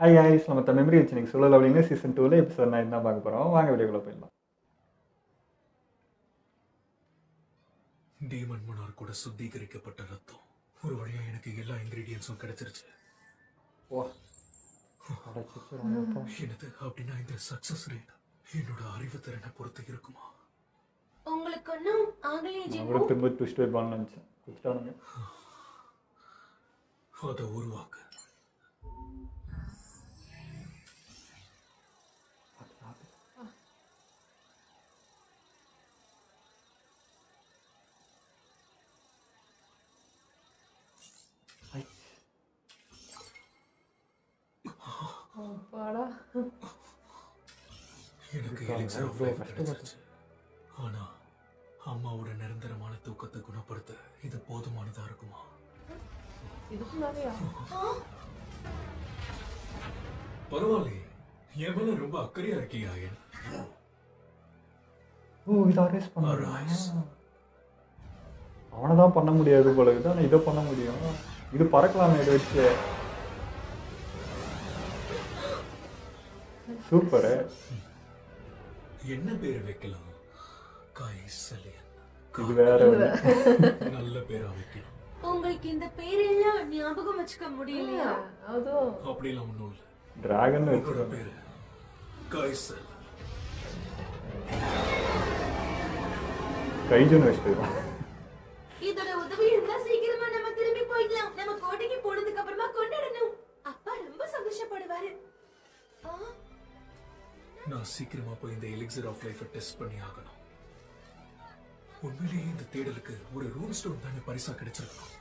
Hi guys, நம்ம memory வச்சு நீங்கள் சொல்ல லவ்லிங்க சீசன் 2ல எபிசோட் 9 தான் பார்க்க போகிறோம். வாங்க வீடியோக்குள்ள போயிடலாம். டீமன் மோனார் கூட சுத்திகரிக்கப்பட்ட ரத்தம் ஒரு வழியா எனக்கு எல்லா இன்கிரீடியன்ஸும் கிடைச்சிருச்சு. வா என்னது அப்படின்னா இந்த சக்சஸ் ரேட் என்னோட அறிவு திறனை பொறுத்து இருக்குமா? உங்களுக்கு ஒன்றும் ஆகலையே நான் ஜிம்மு? கூட திரும்ப ட்விஸ்ட் வைப்பான்னு நினச்சேன். குடிச்சிட்டானுங்க. அதை உருவாக்க அப்பாடா. எனக்கு elixir of life கிடைச்சிருச்சு. ஆனா அம்மாவோட நிரந்தரமான தூக்கத்தை குணப்படுத்த இது போதுமானதா இருக்குமா? இதுக்கு மேலயா? பரவாயில்லையே, என் மேல ரொம்ப அக்கறையா இருக்கீங்க ஆயன். ஓ இதை அரேஸ் பண்ண Arise. அவனை தான் பண்ண முடியாது போல இருக்குது. ஆனால் இதை பண்ண முடியும். இது பறக்கலாமே இதை வச்சு. சூப்பரு. என்ன பேரு வைக்கலாம்? கைசலியன். இது வேற ஒண்ணு. நல்ல பேரா வைக்கணும். உங்களுக்கு இந்த பேரெல்லாம் ஞாபகம் வச்சுக்க முடியலையா? அதுவும் அப்படிலாம் ஒண்ணும் இல்ல. டிராகன் உங்களோட வச்சு பேரு கைசல். கைஜுன்னு வச்சுட்டு இதோட உதவி இருந்தா சீக்கிரமா நம்ம திரும்பி போயிடலாம். நம்ம கோட்டைக்கு போனதுக்கு அப்புறமா கொண்டாடணும். அப்பா ரொம்ப சந்தோஷப்படுவாரு. நான் சீக்கிரமா போய் இந்த elixir of life டெஸ்ட் பண்ணி ஆகணும். உண்மையிலேயே இந்த தேடலுக்கு ஒரு ரூன் ஸ்டோன் தானே பரிசா கிடைச்சிருக்கணும்.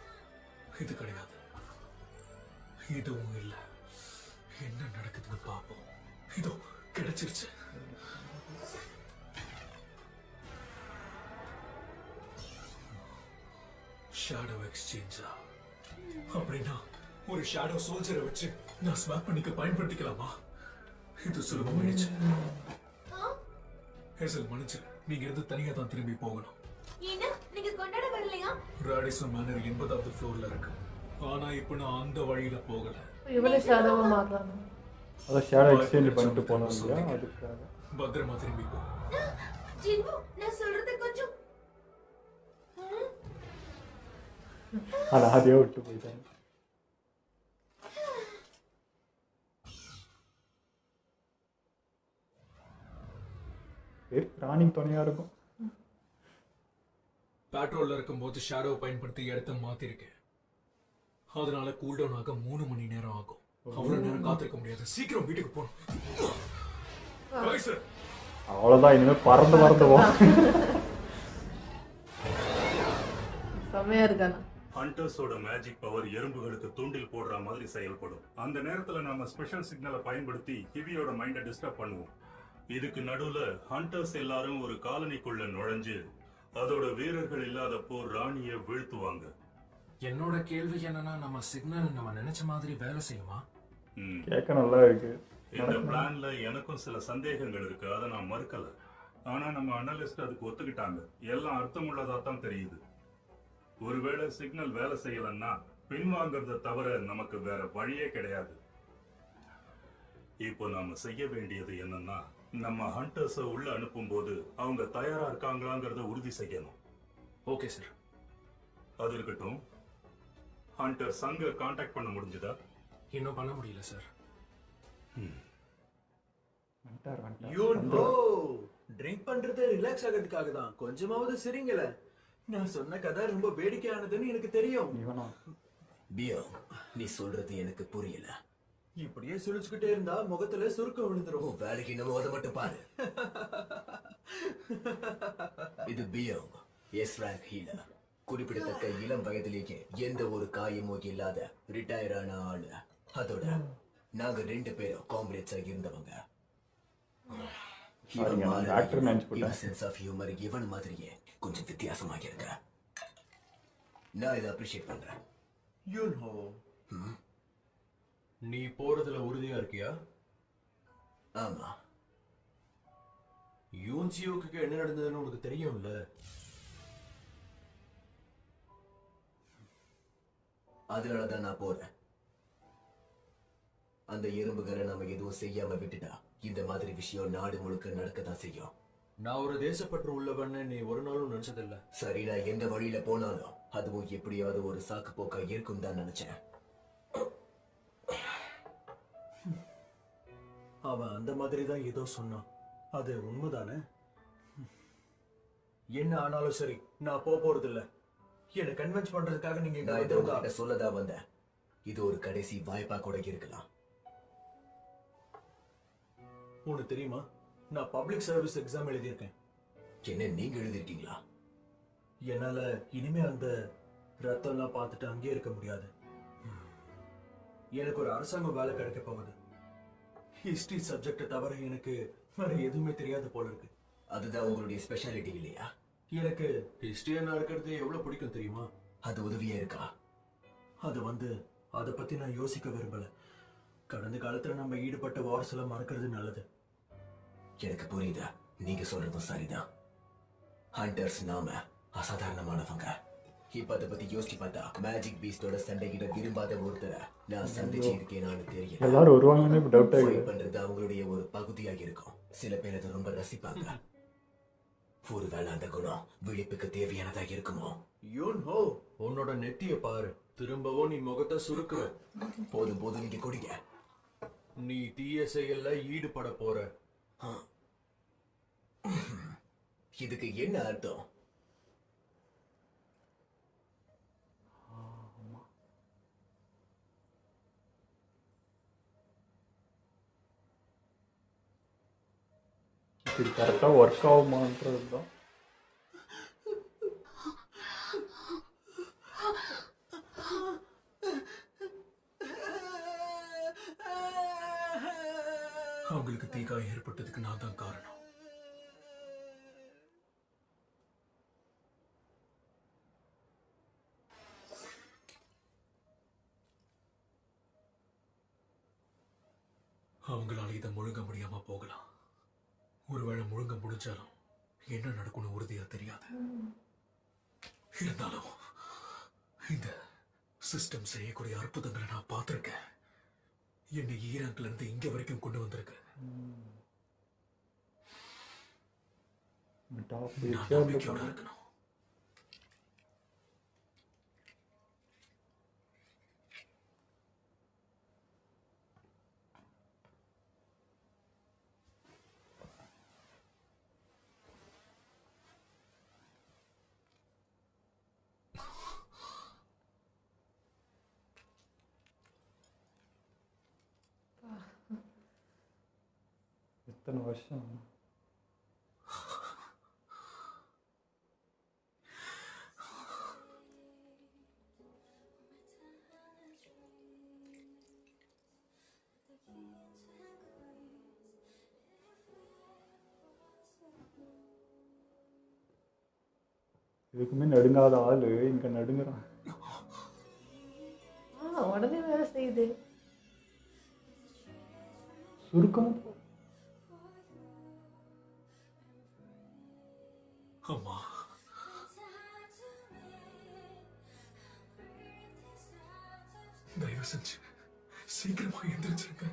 இது கிடையாது, இதுவும் இல்ல. என்ன நடக்குதுன்னு பாப்போம். இதோ கிடைச்சிருச்சு. ஷேடோ எக்ஸ்சேஞ்சா? அப்படின்னா ஒரு ஷேடோ சோல்ஜரை வச்சு நான் ஸ்வாப் பண்ணிக்க பயன்படுத்திக்கலாமா? இது சுலபமாயிடுச்சு. ஹேசல் மன்னிச்சு, நீங்க இருந்து தனியா தான் திரும்பி போகணும். ஏன்னா நீங்க கொண்டாட வரலையா? ராடிசன் மேனர் 80வது ஃப்ளோர்ல இருக்கு. ஆனா இப்ப நான் அந்த வழியில போகல. இவளே ஷேடோவா மாறலாம். அதை ஷேடோ எக்ஸ்சேஞ்ச் பண்ணிட்டு போனோம் இல்லையா, அதுக்காக. பத்திரமா திரும்பி போ. ஜிம்மு, நான் சொல்றது கொஞ்சம் ஆனால் அதையே விட்டு போயிட்டாங்க. ராணிக்கு துணையா இருக்கும். பெட்ரோல்ல இருக்கும்போது ஷேடோ பயன்படுத்தி இடத்த மாத்திருக்கேன். அதனால கூல்டவுன் ஆக 3 மணி நேரம் ஆகும். அவ்வளவு நேரம் காத்திருக்க முடியாது. சீக்கிரம் வீட்டுக்கு போகணும். கைசர், அவ்வளோதான், இனிமேல் பறந்து பறந்துவோம். செம்மையா இருக்கானா? ஹண்டர்ஸோட மேஜிக் பவர் எறும்புகளுக்கு தூண்டில் போடுற மாதிரி செயல்படும். அந்த நேரத்துல நாம ஸ்பெஷல் சிக்னலை பயன்படுத்தி ஹிவியோட மைண்டை டிஸ்டர்ப் பண்ணுவோம். இதுக்கு நடுவுல ஹண்டர்ஸ் எல்லாரும் ஒரு காலனிக்குள்ள நுழைஞ்சு அதோட வீரர்கள் இல்லாதப்போ ராணியை வீழ்த்துவாங்க. என்னோட கேள்வி என்னன்னா, நம்ம சிக்னல் நம்ம நினைச்ச மாதிரி வேலை செய்யுமா? கேட்க நல்லா இருக்கு. இந்த பிளான்ல எனக்கும் சில சந்தேகங்கள் இருக்கு, அதை நான் மறுக்கல. ஆனா நம்ம அனலிஸ்ட் அதுக்கு ஒத்துக்கிட்டாங்க. எல்லாம் அர்த்தமுள்ளதா தான் தெரியுது. ஒருவேளை சிக்னல் வேலை செய்யலன்னா பின்வாங்கறத தவிர நமக்கு வேற வழியே கிடையாது. இப்போ நாம செய்ய வேண்டியது என்னன்னா, நம்ம ஹண்டர்ஸ உள்ள அனுப்பும் போது அவங்க தயாரா இருக்காங்களாங்கிறத உறுதி செய்யணும். Okay sir. அது இருக்கட்டும், ஹண்டர் சங்க கான்டாக்ட் பண்ண முடிஞ்சதா? இன்னும் பண்ண முடியல சார். வந்துட்டார், வந்துட்டார். யூ நோ, ட்ரிங்க் பண்றது ரிலாக்ஸ் ஆகிறதுக்காக தான். கொஞ்சமாவது சிரிங்கல. நான் சொன்ன கதை ரொம்ப வேடிக்கையானதுன்னு எனக்கு தெரியும். இவனா? பியோ, நீ சொல்றது எனக்கு புரியல. இப்படியே சுழிச்சுக்கிட்டே இருந்தா முகத்துல சுருக்கம் விழுந்துரும். வேலைக்கு நம்ம அதை மட்டும் பாரு. இது பியோ, எஸ் ரேங்க் ஹீலர். குறிப்பிடத்தக்க இளம் வயதிலேயே எந்த ஒரு காயமும் இல்லாத ரிட்டையர் ஆன ஆளு. அதோட நாங்க 2 பேரும் காம்ரேட்ஸா இருந்தவங்க. சென்ஸ் ஆஃப் ஹியூமர் இவன் மாதிரியே கொஞ்சம் வித்தியாசமாக இருக்க. நான் இதை அப்ரிஷியேட் பண்றேன். யூ நோ, நீ போறதுல உறுதியா இருக்கியா? ஆமா. யூன்சியோக்கு என்ன நடந்ததுன்னு உனக்கு தெரியும்ல? அதனாலதான் நான் போறேன். அந்த எறும்புகளை நம்ம எதுவும் செய்யாம விட்டுட்டா இந்த மாதிரி விஷயம் நாடு முழுக்க நடக்கத்தான் செய்யும். நான் ஒரு தேசப்பற்று உள்ளவன்னு நீ ஒரு நாளும் நினைச்சதில்ல. சரி, நான் எந்த வழியில போனாலும் அதுவும் எப்படியாவது ஒரு சாக்கு போக்கா இருக்கும் தான் நினைச்சேன். அவன் அந்த மாதிரி தான் ஏதோ சொன்னான். அது உண்மைதானே? என்ன ஆனாலும் சரி, நான் போறது இல்ல. என்ன கன்வின்ஸ் பண்றதுக்காக நீங்க இங்க நான் இதை வந்தவங்க. உங்ககிட்ட சொல்லதான் வந்தேன். இது ஒரு கடைசி வாய்ப்பா கூட இருக்கலாம். உனக்கு தெரியுமா, நான் பப்ளிக் சர்வீஸ் எக்ஸாம் எழுதியிருக்கேன். என்ன, நீங்க எழுதிருக்கீங்களா? என்னால இனிமே அந்த ரத்தம்லாம் பார்த்துட்டு அங்கேயே இருக்க முடியாது. எனக்கு ஒரு அரசாங்க வேலை கிடைக்க போகுது. ஹிஸ்டரி சப்ஜெக்டை தவிர எனக்கு வேற எதுவுமே தெரியாது போல இருக்கு. அதுதான் உங்களுடைய ஸ்பெஷாலிட்டி இல்லையா? எனக்கு ஹிஸ்டரியா இருக்கிறது எவ்வளவு பிடிக்கும் தெரியுமா? அது உதவியா இருக்கா? அது அதை பத்தி நான் யோசிக்க விரும்பல. கடந்த காலத்துல நம்ம ஈடுபட்ட வார்ஸ் எல்லாம் மறக்கிறது நல்லது. எனக்கு புரியுதா, நீங்க சொல்றதும் சரிதான். ஹண்டர்ஸ் நாம அசாதாரணமானவங்க. இப்ப அதை பத்தி யோசிச்சு பார்த்தா மேஜிக் பீஸ்டோட சண்டையிட விரும்பாத ஒருத்தரை நான் சந்திச்சு இருக்கேனான்னு தெரியல. எல்லாரும் வருவாங்கன்னு இப்போ டவுட் ஆகுது. ஃபைட் பண்றது அவங்களுடைய ஒரு பகுதியாக இருக்கும். சில பேர் அதை ரொம்ப ரசிப்பாங்க. ஒருவேளை அந்த குணம் விழிப்புக்கு தேவையானதாக இருக்குமோ? யூன்ஹோ, உன்னோட நெத்திய பாரு. திரும்பவும் நீ முகத்தை சுருக்குற. போதும் போதும், நீங்க குடிங்க. நீ தீய செயல்ல ஈடுபட போற. இதுக்கு என்ன அர்த்தம்? இது கரெக்டாக ஒர்க் ஆகுமான்றது தான். அவங்களுக்கு தீக்காயம் ஏற்பட்டதுக்கு நான் தான் காரணம். அவங்களால இதை முழுங்க முடியாம போகலாம். ஒருவேளை முழுங்க முடிஞ்சாலும் என்ன நடக்கும்னு உறுதியா தெரியாது. இருந்தாலும் இந்த சிஸ்டம் செய்யக்கூடிய அற்புதங்களை நான் பார்த்திருக்கேன். என்னை ஈராக்ல இருந்து இங்க வரைக்கும் கொண்டு வந்திருக்கு. நான் நம்பிக்கையோட இருக்கணும். எத்தனை வருஷம்? இதுக்குமே நடுங்காத ஆளு இங்க நடுங்குறான். உடனே வேலை செய்யுது. சுருக்கமும் அம்மா, தயவு செஞ்சு சீக்கிரமா எந்திரிச்சிருங்க.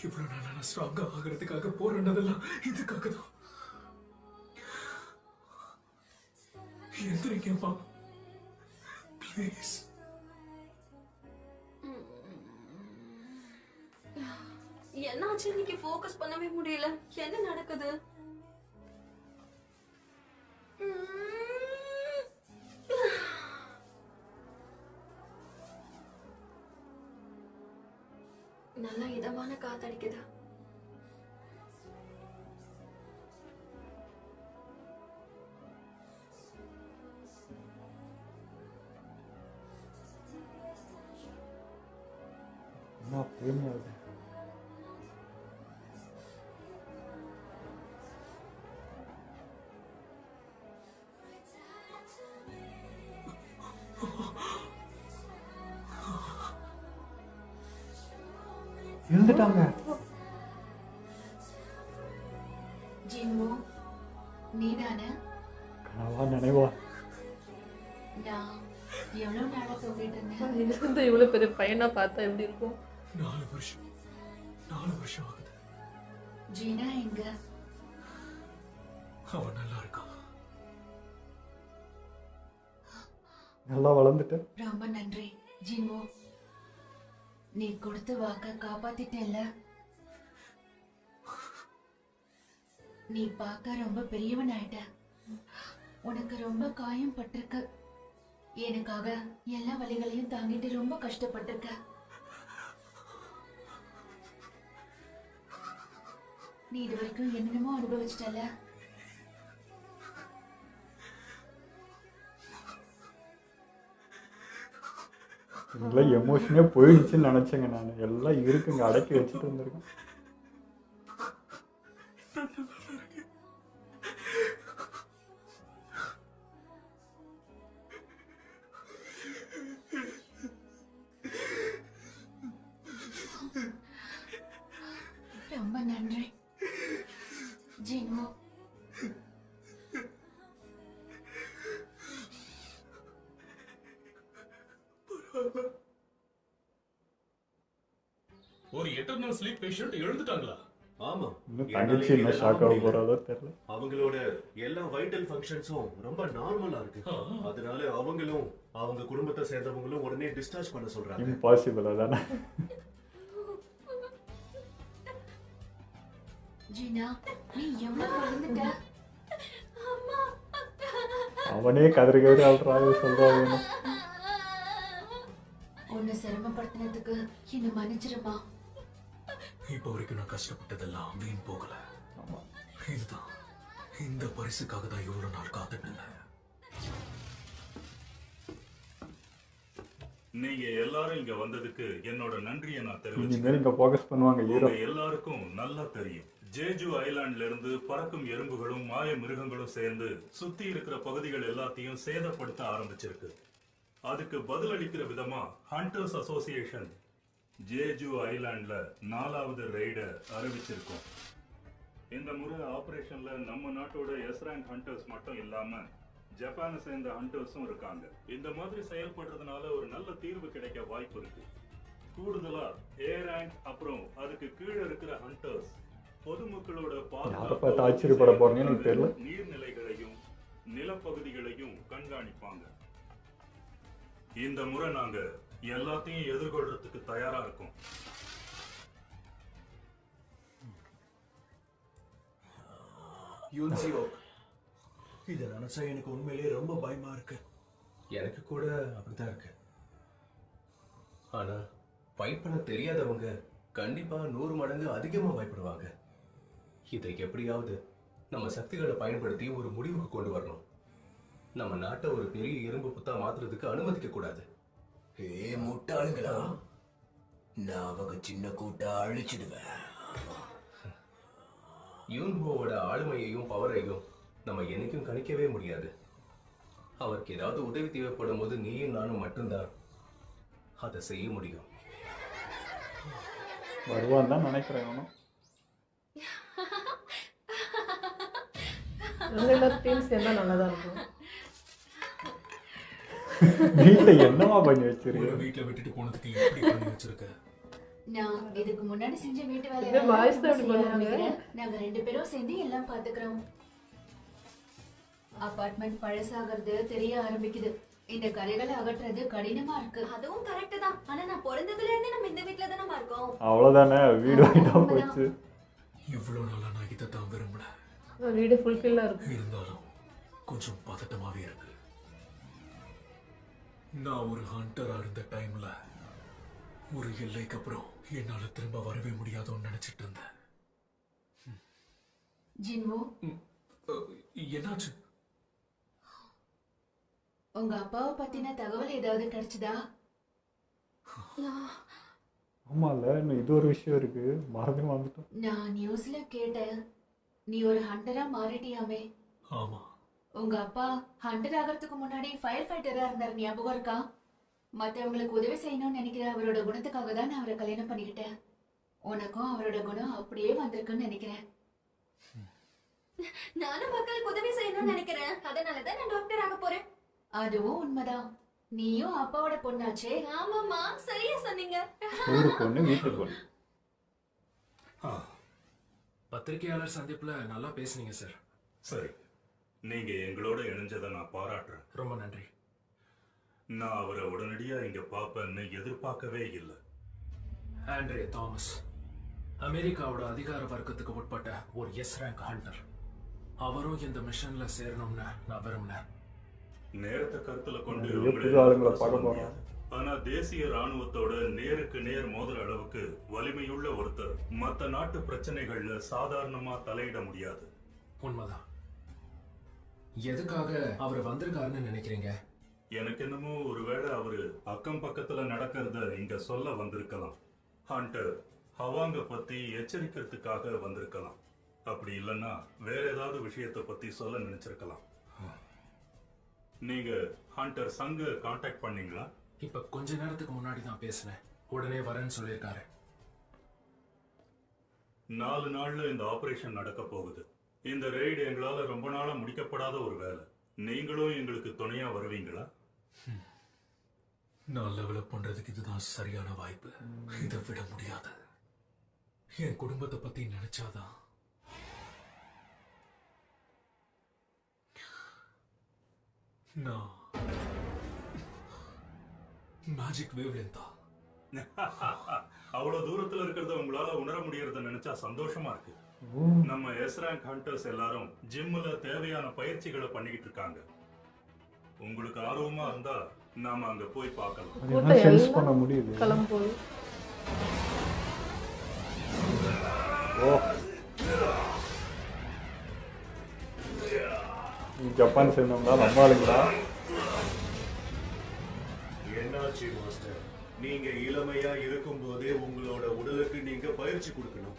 இவ்வளவு நாளா நான் ஸ்ட்ராங்கா ஆகிறதுக்காக போராடினதெல்லாம் இதுக்காக தான். எந்திரிங்கம்மா, ப்ளீஸ். என்னாச்சு? இன்னைக்கு ஃபோக்கஸ் பண்ணவே முடியல. என்ன நடக்குது? நல்லா இதமான காத்தடிக்குது. என்ன பெருமையாகுது. இருந்துட்டாங்க. ஜிம்மு, நீதானே? கனவா நினைவா? நான் எவ்வளவு நாளா தூங்கிட்டு இருந்தேன். இருந்து இவ்வளவு பெரிய பையனா பார்த்தா எப்படி இருக்கும்? 4 வருஷம் 4 வருஷம் ஆகுது. ஜீனா எங்க? அவ நல்லா இருக்கா. நல்லா வளர்ந்துட்டேன். ரொம்ப நன்றி ஜின்வோ. நீ கொடுத்த வாக்க காப்பாத்திட்டேல்ல. நீ பார்க்க ரொம்ப பெரியவன் ஆயிட்ட. உனக்கு ரொம்ப காயம் பட்டிருக்கு. எனக்காக எல்லா வலிகளையும் தாங்கிட்டு ரொம்ப கஷ்டப்பட்டிருக்க. நீ இது வரைக்கும் என்னென்னமோ அனுபவிச்சிட்டல. எல்லாம் எமோஷனே போயிடுச்சுன்னு நினைச்சேங்க. நான் எல்லாம் இருக்குங்க, அடக்கி வச்சுட்டு இருந்திருக்கேன். ரொம்ப நன்றி ஜின்வோ. ஒரு எட்டர்னல் ஸ்லீப் பேஷண்ட் எழுந்துட்டாங்களா? ஆமா, இன்னும் தங்கச்சி என்ன ஷாக் ஆக போறாதோ தெரியல. அவங்களோட எல்லா வைட்டல் ஃபங்க்ஷன்ஸும் ரொம்ப நார்மலா இருக்கு. அதனால அவங்களும் அவங்க குடும்பத்தை சேர்ந்தவங்களும் உடனே டிஸ்சார்ஜ் பண்ண சொல்றாங்க. இம்பாசிபிள் அதானே. ஜீனா, நீ எவ்வளவு வளர்ந்துட்ட. அவனே கதறி கதறி அல்றாவே சொல்றாங்க. உன்னை சிரமப்படுத்தினதுக்கு என்ன மன்னிச்சிருமா. இப்ப வரைக்கும் நான் கஷ்டப்பட்டதெல்லாம் வீண் போகல. இதுதான், இந்த பரிசுக்காக தான் இவ்வளவு நாள் காத்துட்டு இருந்தேன். நீங்க எல்லாரும் இங்க வந்ததுக்கு என்னோட நன்றியை நான் தெரிவிச்சுக்கிறேன். இனிமேல் இங்க ஃபோக்கஸ் பண்ணுவாங்க ஹீரோ. உங்க எல்லாருக்கும் நல்லா தெரியும், ஜேஜு ஐலாண்ட்ல இருந்து பறக்கும் எறும்புகளும் மாய மிருகங்களும் சேர்ந்து சுத்தி இருக்கிற பகுதிகள் எல்லாத்தையும் சேதப்படுத்த ஆரம்பிச்சிருக்கு. அதுக்கு பதிலளிக்கிற விதமா ஹண்டர்ஸ் அசோசியேஷன் ஜேஜு ஐலாண்ட்ல 4வது ரெய்டை அறிவிச்சிருக்கோம். இந்த முறை ஆபரேஷன்ல நம்ம நாட்டோட எஸ்-ரேங்க் ஹண்டர்ஸ் மட்டும் இல்லாம ஜப்பானை சேர்ந்த ஹண்டர்ஸும் இருக்காங்க. இந்த மாதிரி செயல்படுறதுனால ஒரு நல்ல தீர்வு கிடைக்க வாய்ப்பு இருக்கு. கூடுதலா ஏ-ரேங்க் அப்புறம் அதுக்கு கீழே இருக்கிற ஹண்டர்ஸ் பொதுமக்களோட யாரை பார்த்து ஆச்சரியப்பட போறீங்கன்னு எனக்கு தெரியல. நீர்நிலைகளையும் நிலப்பகுதிகளையும் கண்காணிப்பாங்க. இந்த முறை நாங்க எல்லாத்தையும் எதிர்கொள்றதுக்கு தயாரா இருக்கோம். யூன்சியோ, இதை நினைச்சா எனக்கு உண்மையிலேயே ரொம்ப பயமா இருக்கு. எனக்கு கூட அப்படிதான் இருக்கு. ஆனா ஃபைட் பண்ண தெரியாதவங்க கண்டிப்பா 100 மடங்கு அதிகமா பயப்படுவாங்க. இதை எப்படியாவது நம்ம சக்திகளை பயன்படுத்தி ஒரு முடிவுக்கு கொண்டு வரணும். நம்ம நாட்டை ஒரு பெரிய இரும்பு புத்தா மாத்துறதுக்கு அனுமதிக்க கூடாது. ஏ முட்டாளுங்களா, நான் அவங்க சின்ன கூட்ட அழிச்சிடுவேன். யூன்ஹோவோட ஆளுமையையும் பவரையும் நம்ம என்னைக்கும் கணிக்கவே முடியாது. அவருக்கு ஏதாவது உதவி தேவைப்படும் போது நீயும் நானும் மட்டும்தான் அதை செய்ய முடியும். வருவான் தான் நினைக்கிறேன். அவனும் எல்லாரும் டீம் சேர்ந்தா நல்லா தான் இருக்கும். வீட்டுல என்னமா பண்ணி வச்சிருக்க? உன்னை வீட்டுல விட்டுட்டு போனதுக்கு எப்படி பண்ணி வச்சிருக்க? நான் இதுக்கு முன்னாடி செஞ்ச வீட்டு இந்த வேலையை boys தான் செய்ய இப்படி பண்ணுவாங்க. ஆரம்பிக்கிறேன். நாங்க 2 பேரும் சேர்ந்து எல்லாம் பாத்துக்கிறோம். அபார்ட்மெண்ட் பழசாகிறது தெரிய ஆரம்பிக்குது. இந்த கரைகளை அகற்றுறது கடினமா இருக்கு. அதுவும் கரெக்ட் தான். ஆனா நான் பிறந்ததுல இருந்தே நம்ம இந்த வீட்ல தானே இருக்கோம். அவ்வளவுதானே, வீடு வாங்கிட்டா போச்சு. இவ்வளவு நாளா நான் இதை தான் விரும்பினேன். வீடு ஃபுல்ஃபில்லா இருக்கும். இருந்தாலும் கொஞ்சம் பதட்டமாவே இருக்கு. நான் ஒரு ஹண்டரா இருந்த டைம்ல ஒரு எல்லைக்கு அப்புறம் என்னால திரும்ப வரவே முடியாதோன்னு நினைச்சிட்டு இருந்தேன். ஜின்வோ, என்னாச்சு? உங்க அப்பாவை பத்தின தகவல் ஏதாவது கிடைச்சதா? ஆமால, இன்னும் இது ஒரு விஷயம் இருக்கு, மறந்தே வந்துட்டோம். நான் நியூஸ்ல கேட்டேன், நீ ஒரு ஹண்டரா மாறிட்டியாமே. ஆமா. உங்க அப்பா ஹண்டர் ஆகிறதுக்கு முன்னாடி ஃபயர் ஃபைட்டரா இருந்தார், ஞாபகம் இருக்கா? மற்றவங்களுக்கு உதவி செய்யணும்னு நினைக்கிற அவரோட குணத்துக்காக தான் நான் அவரை கல்யாணம் பண்ணிக்கிட்டேன். உனக்கும் அவரோட குணம் அப்படியே வந்திருக்குன்னு நினைக்கிறேன். நானும் மக்களுக்கு உதவி செய்யணும்னு நினைக்கிறேன். அதனாலதான் நான் டாக்டர் ஆக போறேன். அதுவும் உண்மைதான். நீயும் அப்பாவோட பொண்ணாச்சே. ஆமாமா, சரியா சொன்னீங்க. ஊருக்கு ஒண்ணு வீட்டுக்கு ஒண்ணு. பத்திரிகையாளர் சந்திப்புல நல்லா பேசுனீங்க சார். சரி, நீங்க எங்களோட இணைஞ்சதை நான் பாராட்டுறேன். ரொம்ப நன்றி. நான் அவரை உடனடியா இங்க பாப்பேன்னு எதிர்பார்க்கவே இல்லை. ஆண்ட்ரே தாமஸ் அமெரிக்காவோட அதிகார வர்க்கத்துக்கு உட்பட்ட ஒரு எஸ் ரேங்க் ஹண்டர். அவரும் இந்த மிஷன்ல சேரணும்னு நான் விரும்பினேன். நேரத்தை கருத்துல கொண்டு புது ஆளுங்களை பார்க்க போறோம். ஆனா தேசிய ராணுவத்தோட நேருக்கு நேர் மோதல் அளவுக்கு வலிமையுள்ள ஒருத்தர் மத்த நாட்டு பிரச்சனைகள்ல சாதாரணமா தலையிட முடியாது. உண்மைதான். எதுக்காக அவர் வந்திருக்காருன்னு நினைக்கிறீங்க? எனக்கு என்னமோ ஒருவேளை அவரு அக்கம் பக்கத்துல நடக்கிறத இங்க சொல்ல வந்திருக்கலாம். ஹண்டர் ஹவாங்க பத்தி எச்சரிக்கிறதுக்காக வந்திருக்கலாம். அப்படி இல்லைன்னா வேற ஏதாவது விஷயத்தை பத்தி சொல்ல நினைச்சிருக்கலாம். நீங்க ஹண்டர் சங்க கான்டாக்ட் பண்ணீங்களா? இப்ப கொஞ்ச நேரத்துக்கு முன்னாடி தான் பேசினேன். உடனே வரேன்னு சொல்லியிருக்காரு. 4 நாள்ல இந்த ஆபரேஷன் நடக்க போகுது. இந்த ரெய்டு எங்களால ரொம்ப நாளா முடிக்கப்படாத ஒரு வேலை. நீங்களும் எங்களுக்கு துணையா வருவீங்களா? நான் லெவலப் பண்றதுக்கு இதுதான் சரியான வாய்ப்பு. இதை விட முடியாது. என் குடும்பத்தை பத்தி நினைச்சாதான் நான் மேஜிக் வேவ்லென்த்தா. அவ்வளவு தூரத்துல இருக்கிறத உங்களால உணர முடியறத நினைச்சா சந்தோஷமா இருக்கு. நம்ம எஸ் ரேங்க் ஹண்டர்ஸ் எல்லாரும் ஜிம்ல தேவையான பயிற்சிகளை பண்ணிக்கிட்டு இருக்காங்க. உங்களுக்கு ஆர்வமா இருந்தா நாம அங்க போய் பார்க்கலாம். சென்ஸ் பண்ண முடியுது. கிளம்புது. ஓ, ஜப்பான் சேர்ந்தோம்னா நம்ம ஆளுங்களா? என்னாச்சு மாஸ்டர்? நீங்க இளமையா இருக்கும் போதே உங்களோட உடலுக்கு நீங்க பயிற்சி கொடுக்கணும்.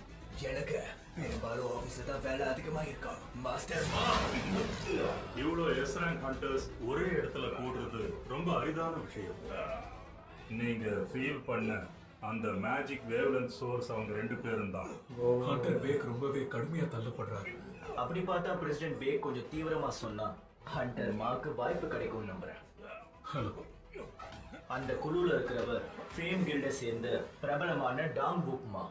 எனக்கு பெரும்பாலும் ஆபீஸ்ல தான் வேலை அதிகமா இருக்கும் மாஸ்டர். இவ்வளோ எஸ் ரேங்க் ஹண்டர்ஸ் ஒரே இடத்துல கூடுறது ரொம்ப அரிதான விஷயம். நீங்க ஃபீல் பண்ண அந்த மேஜிக் வேவ்லென்த் சோர்ஸ் அவங்க 2 பேரும் தான். ஹண்டர் பேக் ரொம்பவே கடுமையா தள்ளப்படுறாரு. அப்படி பார்த்தா பிரசிடென்ட் பேக் கொஞ்சம் தீவிரமா சொன்னா ஹண்டர் மாக்கு வாய்ப்பு கிடைக்கும் நம்புறேன். ஹலோ, அந்த குழுல இருக்கிறவர் ஃபேம் கில்ட சேர்ந்த பிரபலமான டாங் புக்மா.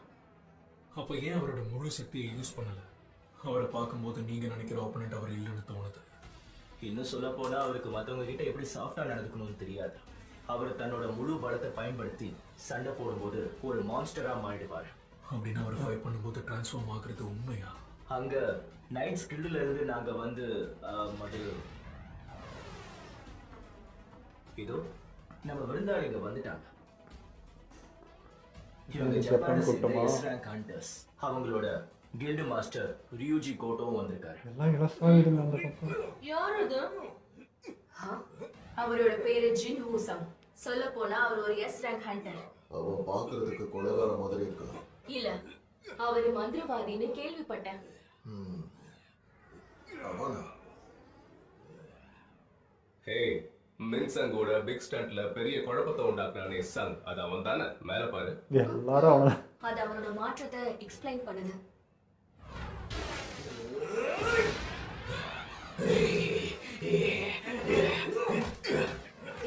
அப்ப ஏன் அவரோட முழு சக்தியை யூஸ் பண்ணல? அவரை பார்க்கும்போது நீங்க நினைக்கிற ஆப்போனன்ட் அவர் இல்லைன்னு தோணுது. இன்னும் சொல்ல போனா அவருக்கு மத்தவங்க கிட்ட எப்படி சாஃப்டா நடந்துக்கணும்னு தெரியாது. அவர் தன்னோட முழு பலத்தை பயன்படுத்தி சண்டை போடும்போது ஒரு மான்ஸ்டரா மாறிடுவார். அப்படின்னு அவர் ஃபைட் பண்ணும்போது டிரான்ஸ்ஃபார்ம் ஆகுறது உண்மையா? அங்க நைட் ஸ்கில்ல இருந்து நாங்க வந்து அது இதோ நம்ம விருந்தாளிங்க வந்துட்டாங்க. இவங்க ஜப்பான் ரேங்க் ஹண்டர்ஸ். அவங்களோட கில்டு மாஸ்டர் ரியூஜி கோட்டோ வந்திருக்காரு. எல்லாம் இலசாயிடுங்க அந்த பக்கம். யார் அது? அவரோட பேரு ஜின் ஹூசங். சொல்ல போனா அவர் ஒரு எஸ் ரேங்க் ஹண்டர். அவன் பாக்குறதுக்கு கொலைகார மாதிரி இருக்கான். இல்ல, அவர் மந்திரவாதின்னு கேள்விப்பட்டேன். அவனா? ஹே, மின்சங்கோட பிக் ஸ்டண்ட்ல பெரிய குழப்பத்தை உண்டாக்குறானே சங், அது அவன் தானே? மேல பாரு. எல்லாரும் அவன. அது அவனோட மாற்றத்தை எக்ஸ்பிளைன் பண்ணுது.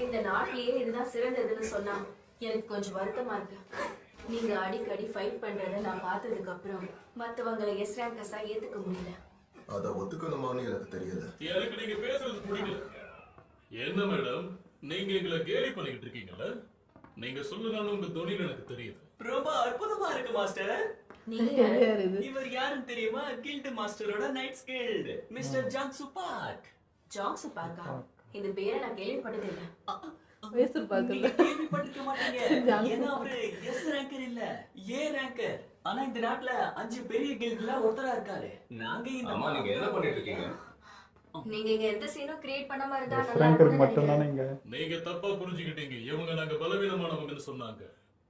இந்த நாட்டிலேயே இதுதான் சிறந்ததுன்னு சொன்னா எனக்கு கொஞ்சம் வருத்தமா இருக்கு. நீங்க அடிக்கடி ஃபைட் பண்றத நான் பார்த்ததுக்கு அப்புறம் மத்தவங்களை எஸ் ரேங்கஸா ஏத்துக்க முடியல. அத ஒத்துக்கணுமான்னு எனக்கு தெரியல. எனக்கு நீங்க பேசுறது பிடிக்கல. என்ன மேடம், நீங்க எங்களை கேலி பண்ணிக்கிட்டு இருக்கீங்கல்ல? நீங்க சொல்லுனாலும் உங்க தொழில் எனக்கு தெரியுது. ரொம்ப அற்புதமா இருக்கு மாஸ்டர். நீங்க யார் இது? இவர் யாருன்னு தெரியுமா? கில்டு மாஸ்டரோட knight skilled mister Jang Subak. Jang சுபாக்கா? இந்த பேரை நான் கேள்விப்பட்டதே இல்ல. வயசு பார்க்கல. கேள்விப்பட்டிருக்க மாட்டீங்க. ஏன்னா அவரு எஸ் ரேங்கர் இல்ல, ஏ ரேங்கர். ஆனா இந்த நாட்டுல 5 பெரிய கில்ட்ல ஒருத்தரா இருக்காரு. நாங்க இந்த அம்மா, நீங்க என்ன பண்ணிட்டு இருக்கீங்க? நீங்க இங்க எந்த சீனும் கிரியேட் பண்ணாம இருந்தா எஸ் நல்லா ரேங்கர் இருக்கும்னு மட்டும் தானே நினைக்கிறேன். இங்க. நீங்க தப்பா புரிஞ்சுக்கிட்டீங்க. இவங்க நாங்க பலவீனமானவங்கன்னு சொன்னாங்க.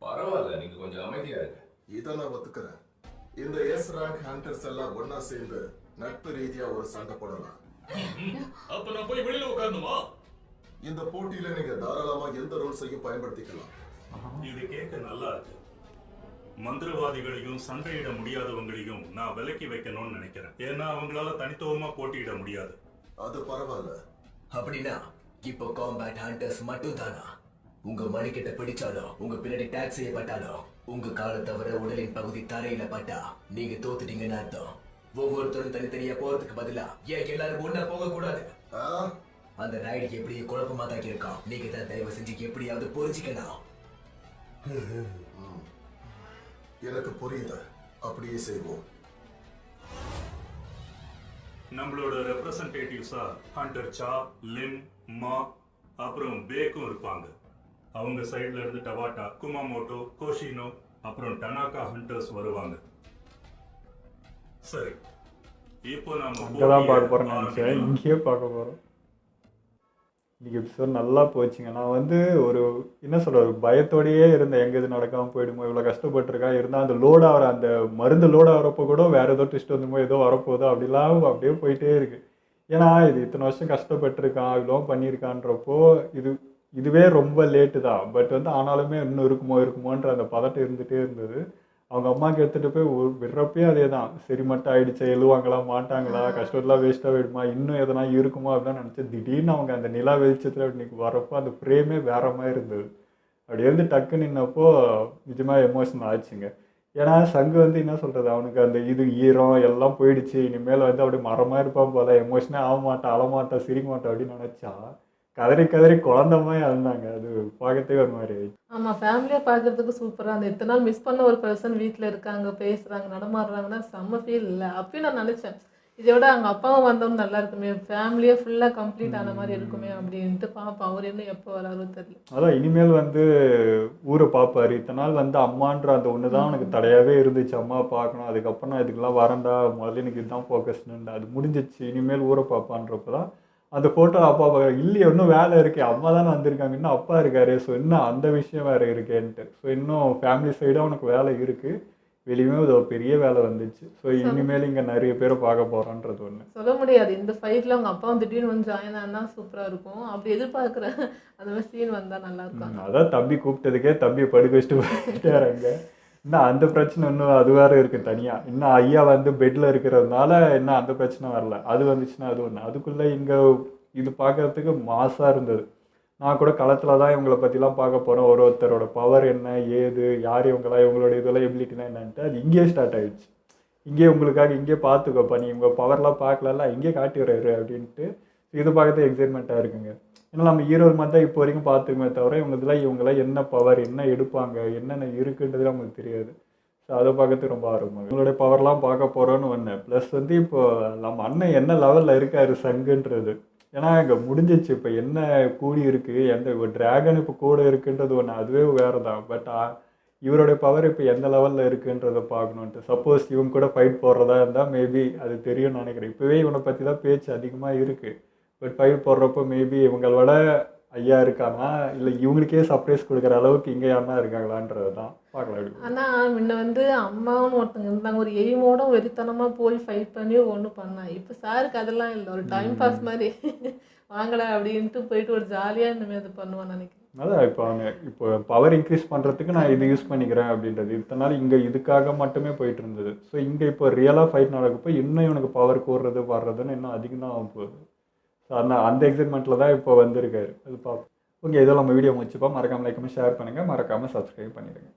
பரவாயில்ல, நீங்க கொஞ்சம் அமைதியா இருங்க. இத நான் ஒத்துக்கிறேன். இந்த எஸ் ரேங்க் ஹண்டர்ஸ் எல்லாம் ஒன்னா சேர்ந்து நட்பு ரீதியா ஒரு சண்டை போடலாம். அப்ப நான் போய் வெளியில உட்காரணுமா? இந்த போட்டியில நீங்க தாராளமா எந்த ரூல்ஸையும் பயன்படுத்திக்கலாம். இது கேட்க நல்லா இருக்கு. மந்திரவாதிகளையும் சண்டையிட முடியாதவங்களையும் நான் விலக்கி வைக்கணும்னு நினைக்கிறேன். ஏன்னா அவங்களால தனித்துவமா போட்டியிட முடியாது. அது பரவாயில்ல. அப்படின்னா இப்போ காம்பேட் ஹண்டர்ஸ் மட்டும் தானா? உங்க மணிக்கிட்ட பிடிச்சாலோ, உங்க பின்னாடி டேக் செய்யப்பட்டாலோ, உங்க காலை தவிர உடலின் பகுதி தரையில பட்டா நீங்க தோத்துட்டீங்கன்னு அர்த்தம். ஒவ்வொருத்தரும் தனித்தனியா போறதுக்கு பதிலா ஏன் எல்லாரும் ஒன்னா போக கூடாது? அந்த ரைடு எப்படி குழப்பமா தான் இருக்கான். நீங்க தான் தயவு செஞ்சு எப்படியாவது புரிஞ்சுக்கணும். எனக்கு புரியுது, அப்படியே செய்வோம். நம்மளோட ரெப்ரசன்டேட்டிவ்ஸா ஹண்டர் சா, லிம், மா அப்புறம் பேக்கும் இருப்பாங்க. அவங்க சைடுல இருந்து டவாட்டா, குமாமோட்டோ, கோஷினோ அப்புறம் டனாகா ஹண்டர்ஸ் வருவாங்க. சரி, இப்போ நாம அங்கதான் பார்க்க போறோம் நினைச்சேன், இங்கேயே பார்க்க போறோம். இன்னைக்கு எபிசோட் நல்லா போச்சுங்க. நான் வந்து ஒரு என்ன சொல்றது, பயத்தோடயே இருந்தேன், எங்க இது நடக்காம போயிடுமோ, இவ்வளவு கஷ்டப்பட்டிருக்கா இருந்தா அந்த லோட் ஆகிற அந்த மருந்து லோட் ஆகிறப்ப கூட வேற ஏதோ ட்விஸ்ட் வந்துமோ, ஏதோ வரப்போதோ அப்படிலாம் அப்படியே போயிட்டே இருக்கு. ஏன்னா இது இத்தனை வருஷம் கஷ்டப்பட்டிருக்கான், இவ்வளோ பண்ணியிருக்கான்றப்போ இதுவே ரொம்ப லேட்டு தான். பட் வந்து ஆனாலுமே இன்னும் இருக்குமோன்ற அந்த பதட்டம் இருந்துகிட்டே இருந்தது. அவங்க அம்மாவுக்கு எடுத்துகிட்டு போய் விடுறப்பே அதே தான், சரி மட்டும் ஆயிடுச்சு, எழுவாங்களா மாட்டாங்களா, கஷ்டத்துலாம் வேஸ்ட்டாக போயிடுமா, இன்னும் எதனா இருக்குமா அப்படின்னு நினச்சேன். திடீர்னு அவங்க அந்த நிலா வெளிச்சத்தில் இன்னைக்கு வரப்போ அந்த ஃப்ரேமே வேற மாதிரி இருந்தது. அப்படி இருந்து டக்கு நின்னப்போ நிஜமாக எமோஷனல் ஆச்சுங்க. ஏன்னா சங்கு வந்து என்ன சொல்கிறது, அவனுக்கு அந்த இது ஈரம் எல்லாம் போயிடுச்சு, இனிமேல் வந்து அப்படி மரமாக இருப்பான் போல, எமோஷனே ஆக மாட்டான், அழமாட்டான், சிரிக்க மாட்டான் அப்படின்னு நினச்சா கதறி குழந்த மாதிரி அழுந்தாங்க. அது பார்க்கறதுக்கு ஒரு மாதிரி. ஆமாம், ஃபேமிலியாக பார்க்குறதுக்கு சூப்பராக அந்த இத்தனை நாள் மிஸ் பண்ண ஒரு பர்சன் வீட்டில் இருக்காங்க, பேசுகிறாங்க, நடமாடுறாங்கன்னா செம்ம ஃபீல் இல்லை. அப்பயும் நான் நினச்சேன் இதை விட அவங்க அப்பாவும் வந்தவங்க நல்லா இருக்குமே, ஃபேமிலியாக ஃபுல்லாக கம்ப்ளீட் ஆன மாதிரி இருக்குமே அப்படின்ட்டு பார்ப்போம். அவர் இன்னும் எப்போ வராரோ தெரியல. அதான் இனிமேல் வந்து ஊரை பார்ப்பாரு. இத்தனை நாள் வந்து அம்மான்ற அந்த ஒன்று தான் எனக்கு தடையாகவே இருந்துச்சு, அம்மா பார்க்கணும், அதுக்கப்புறம் நான் இதுக்கெல்லாம் வரண்டா, முதல்ல எனக்கு இதுதான் ஃபோக்கஸ்னுண்டா, அது முடிஞ்சிச்சு, இனிமேல் ஊரை பார்ப்பான்றப்ப தான் அந்த ஃபோட்டோ அப்பா இல்லையே இன்னும் வேலை இருக்கே, அம்மா தானே வந்திருக்காங்க, இன்னும் அப்பா இருக்காரு, ஸோ இன்னும் அந்த விஷயம் வேறு இருக்கேன்ட்டு. ஸோ இன்னும் ஃபேமிலி சைடாக உனக்கு வேலை இருக்குது, வெளியுமே ஒரு பெரிய வேலை வந்துச்சு. ஸோ இனிமேல் இங்கே நிறைய பேரை பார்க்க போகிறோன்றது ஒன்று சொல்ல முடியாது. இந்த ஃபைட்டில் அவங்க அப்பாவும் திடீர்னு வந்து ஜாயின் ஆனால் சூப்பராக இருக்கும். அப்படி எதிர்பார்க்குற அந்த மாதிரி சீன் வந்தால் நல்லாயிருக்கும். அதான் தம்பி கூப்பிட்டதுக்கே தம்பியை படுக்க வச்சுட்டு போயிட்டாருங்க. இன்னும் அந்த பிரச்சனை இன்னும் அது வேறு இருக்குது தனியாக. இன்னும் ஐயா வந்து பெட்டில் இருக்கிறதுனால இன்னும் அந்த பிரச்சனை வரல. அது வந்துச்சுன்னா அது ஒன்று. அதுக்குள்ளே இங்கே இது பார்க்குறதுக்கு மாசாக இருந்தது. நான் கூட களத்தில் தான் இவங்களை பற்றிலாம் பார்க்க போகிறேன், ஒருத்தரோட பவர் என்ன ஏது, யார் இவங்களா, இவங்களோட இதெல்லாம் எபிலிட்டினா என்னன்ட்டு அது இங்கேயே ஸ்டார்ட் ஆகிடுச்சு. இங்கேயே உங்களுக்காக இங்கே பார்த்துக்கோப்பா, நீ உங்கள் பவர்லாம் பார்க்கல, இங்கே காட்டி வர்றாரு அப்படின்ட்டு இது பார்க்கறது எக்ஸைட்மெண்ட்டாக இருக்குங்க. ஏன்னா நம்ம ஹீரோ மாதிரி தான் இப்போ வரைக்கும் பார்த்துக்குமே தவிர இவங்களாம் என்ன பவர், என்ன எடுப்பாங்க, என்னென்ன இருக்குன்றதுலாம் அவங்களுக்கு தெரியாது. ஸோ அதை பார்க்கறதுக்கு ரொம்ப ஆர்வம். இவங்களுடைய பவர்லாம் பார்க்க போகிறோன்னு ஒன்று. ப்ளஸ் வந்து இப்போ நம்ம அண்ணன் என்ன லெவலில் இருக்காரு சங்குன்றது. ஏன்னா இங்கே முடிஞ்சிச்சு, இப்போ என்ன கூடி இருக்குது, எந்த ஒரு ட்ராகன் இப்போ கூட இருக்குன்றது ஒன்று, அதுவே வேறு தான். பட் இவருடைய பவர் இப்போ எந்த லெவலில் இருக்குன்றதை பார்க்கணுன்ட்டு. சப்போஸ் இவங்க கூட ஃபைட் போடுறதா இருந்தால் மேபி அது தெரியும்னு நினைக்கிறேன். இப்போவே இவனை பற்றி தான் பேச்சு அதிகமாக இருக்குது. பட் ஃபைட் போடுறப்போ மேபி இவங்களோட ஐயா இருக்காங்களா, இல்லை இவங்களுக்கே சர்ப்ரைஸ் கொடுக்குற அளவுக்கு இங்கே யாருனா இருக்காங்களான்றது தான் பார்க்கலாம். ஆனால் முன்ன வந்து அம்மாவும் ஒருத்தங்க இருந்தாங்க, ஒரு எய்மோட வெறித்தனமாக போய் ஃபைட் பண்ணி ஒன்று பண்ணாங்க. இப்போ சாருக்கு அதெல்லாம் இல்லை, ஒரு டைம் பாஸ் மாதிரி வாங்கடா அப்படின்ட்டு போயிட்டு ஒரு ஜாலியாக இனிமேல் அது பண்ணுவான்னு நினைக்கிறேன். அதான் இப்போ பவர் இன்க்ரீஸ் பண்ணுறதுக்கு நான் இது யூஸ் பண்ணிக்கிறேன் அப்படின்றது. இத்தனை நாள் இங்கே இதுக்காக மட்டுமே போயிட்டு இருந்தது. ஸோ இங்கே இப்போ ரியலாக ஃபைட் நடக்கப்போ இன்னும் இவனுக்கு பவர் கூடுறது வர்றதுன்னு இன்னும் அதிகம் தான் ஆகும் போகுது. ஸோ அந்த எக்ஸைட்மெண்ட்டில் தான் இப்போ வந்திருக்காரு. அது பார்ப்போம். ஓகே, இதெல்லாம் நம்ம வீடியோ முடிச்சுப்போம். மறக்காமல் லைக் பண்ணி ஷேர் பண்ணுங்கள், மறக்காமல் சப்ஸ்கிரைப் பண்ணிடுங்க.